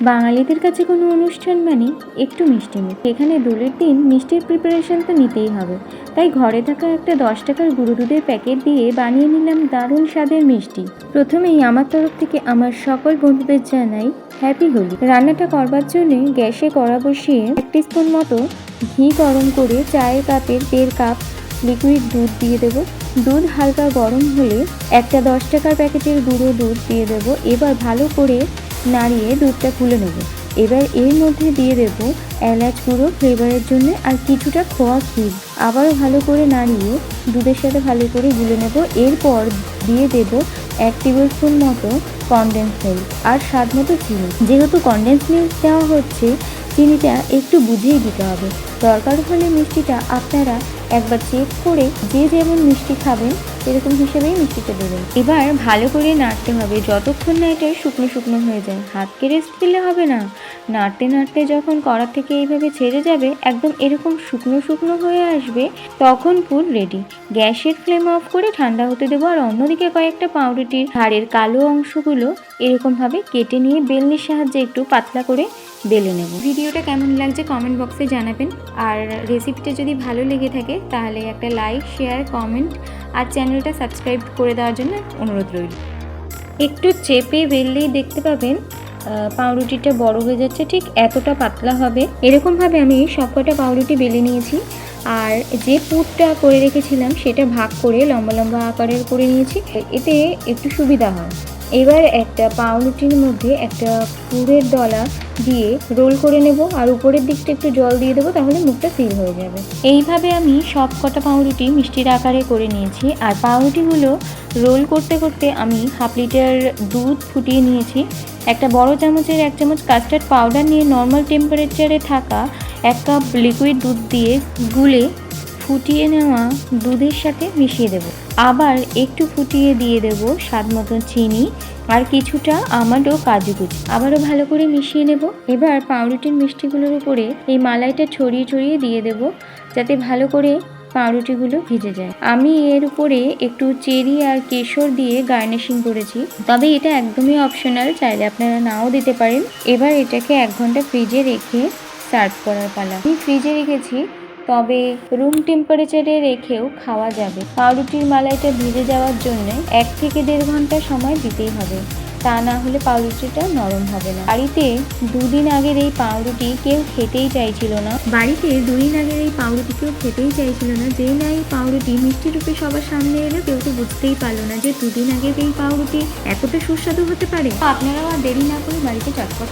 বাঙালিদের কাছে কোনো অনুষ্ঠান মানে একটু মিষ্টি মুখ। এখানে দোলের দিন মিষ্টির প্রিপারেশন তো নিতেই হবে, তাই ঘরে থাকা একটা 10 টাকার গুঁড়ো দুধের প্যাকেট দিয়ে বানিয়ে নিলাম দারুণ স্বাদের মিষ্টি। প্রথমেই আমার তরফ থেকে আমার সকল বন্ধুদের জানাই হ্যাপি হোলি। রান্নাটা করবার জন্য গ্যাসে কড়া বসিয়ে 1 টিস্পুন মতো ঘি গরম করে চায়ের কাপের 1.5 কাপ লিকুইড দুধ দিয়ে দেব। দুধ হালকা গরম হলে একটা 10 টাকার প্যাকেটের গুঁড়ো দুধ দিয়ে দেব। এবার ভালো করে নাড়িয়ে দুধটা ফুলে নেব। এবার এর মধ্যে দিয়ে দেব এলাচ গুঁড়ো ফ্লেভারের জন্য আর কিছুটা খোয়া ক্ষীর। আবারও ভালো করে নাড়িয়ে দুধের সাথে ভালো করে গুলে নেব। এরপর দিয়ে দেব 1 টেবিল স্পুন মতো কনডেন্স মিল্ক আর স্বাদ মতো চিনি। যেহেতু কনডেন্স মিল্ক দেওয়া হচ্ছে, চিনিটা একটু বুঝেই দিতে হবে। দরকার হলে মিষ্টিটা আপনারা একবার চেক করে যে যেমন মিষ্টি খাবেন এরকম হিসেবেই মিষ্টিটা দেবেন। এবার ভালো করে নাড়তে হবে যতক্ষণ না এটা শুকনো শুকনো হয়ে যায়। হাতকে রেস্ট দিলে হবে না, নাড়তে নাড়তে যখন কড়া থেকে এইভাবে ছেড়ে যাবে, একদম এরকম শুকনো শুকনো হয়ে আসবে, তখন পুর রেডি। গ্যাসের ফ্লেম অফ করে ঠান্ডা হতে দেবো। আর অন্যদিকে কয়েকটা পাউরুটির হাড়ের কালো অংশগুলো এরকমভাবে কেটে নিয়ে বেলনির সাহায্যে একটু পাতলা করে বেলে নেব। ভিডিওটা কেমন লাগছে কমেন্ট বক্সে জানাবেন। আর রেসিপিটা যদি ভালো লেগে থাকে তাহলে একটা লাইক, শেয়ার, কমেন্ট আর চ্যানেলটা সাবস্ক্রাইব করে দেওয়ার জন্য অনুরোধ রইল। একটু চেপে বেললেই দেখতে পাবেন পাউরুটিটা বড় হয়ে যাচ্ছে, ঠিক এতটা পাতলা হবে। এরকমভাবে আমি সবকটা পাউরুটি বেলে নিয়েছি। আর যে পুরটা করে রেখেছিলাম সেটা ভাগ করে লম্বা লম্বা আকারের করে নিয়েছি, এতে একটু সুবিধা হয়। এবার একটা পাউরুটির মধ্যে একটা পুরের ডলা দিয়ে রোল করে নেব আর উপরের দিকটা একটু জল দিয়ে দেবো, তাহলে মুখটা সিল হয়ে যাবে। এইভাবে আমি সব কটা পাউরুটি মিষ্টির আকারে করে নিয়েছি। আর পাউরুটিগুলো রোল করতে করতে আমি 1/2 লিটার দুধ ফুটিয়ে নিয়েছি। একটা বড় চামচের 1 চামচ কাস্টার্ড পাউডার নিয়ে নর্মাল টেম্পারেচারে থাকা 1 কাপ লিকুইড দুধ দিয়ে গুলে ফুটিয়ে নেওয়া দুধের সাথে মিশিয়ে দেব। আবার একটু ফুটিয়ে দিয়ে দেব স্বাদ মতো চিনি আর কিছুটা আমন্ড ও কাজু কুচি। আবারও ভালো করে মিশিয়ে নেব। এবার পাউরুটির মিষ্টিগুলোর উপরে এই মালাইটা ছড়িয়ে ছড়িয়ে দিয়ে দেব, যাতে ভালো করে পাউরুটিগুলো ভিজে যায়। আমি এর উপরে একটু চেরি আর কেশর দিয়ে গার্নিশিং করেছি, তবে এটা একদমই অপশনাল, চাইলে আপনারা নাও দিতে পারেন। এবার এটাকে 1 ঘন্টা ফ্রিজে রেখে সার্ভ করার পালা। আমি ফ্রিজে রেখেছি, তবে রুম টেম্পারেচারে রেখেও খাওয়া যাবে। পাউরুটির মালাইটা ভিজে যাওয়ার জন্য 1 থেকে 1.5 ঘন্টা সময় দিতেই হবে, তা না হলে পাউরুটিটা নরম হবে না। বাড়িতে 2 দিন আগের এই পাউরুটি কেউ খেতেই চাইছিল না। যেই না এই পাউরুটি মিষ্টি রূপে সবার সামনে এলো, কেউ তো বুঝতেই পারলো না যে 2 দিন আগের এই পাউরুটি এতটা সুস্বাদু হতে পারে। আপনারাও আর দেরি না করে বাড়িতে চটপট